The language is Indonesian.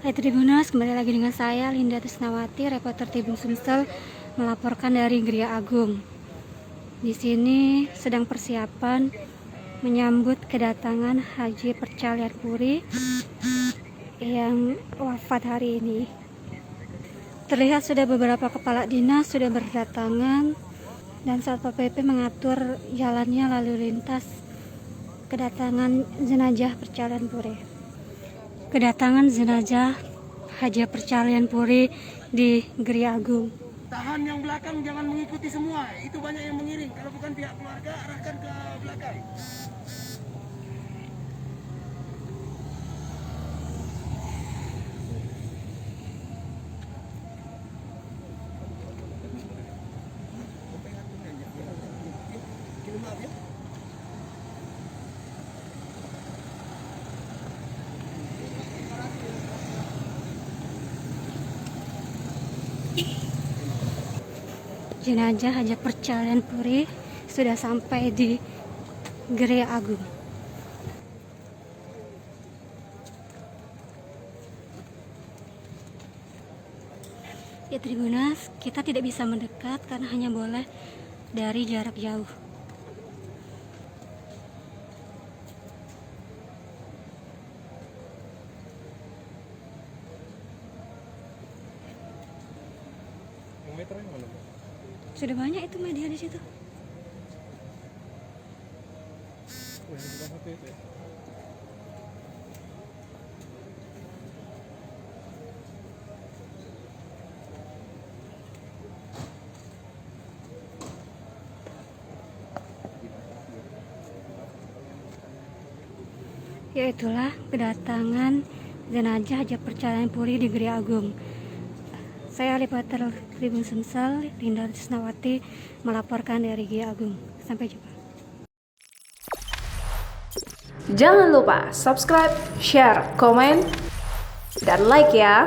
Hai Tribuners, kembali lagi dengan saya Linda Trisnawati, reporter Tribun Sumsel melaporkan dari Geria Agung. Di sini sedang persiapan menyambut kedatangan Haji Percalian Puri yang wafat hari ini. Terlihat sudah beberapa kepala dinas sudah berdatangan dan Satpol PP mengatur jalannya lalu lintas kedatangan jenazah Percalian Puri. Kedatangan jenazah Haji Percalian Puri di Geria Agung. Tahan yang belakang, jangan mengikuti semua. Itu banyak yang mengiring. Kalau bukan pihak keluarga, arahkan ke belakang. Jenazah Haji Percalian Puri sudah sampai di Geria Agung. Ya Tribunas, kita tidak bisa mendekat karena hanya boleh dari jarak jauh. Meternya mana? Sudah banyak itu media di situ. Yaitulah kedatangan jenazah Haji Percalian Puri di Geria Agung. Saya reporter Tribun Sumsel, Linda Trisnawati melaporkan dari Geria Agung. Sampai jumpa. Jangan lupa subscribe, share, komen, dan like ya.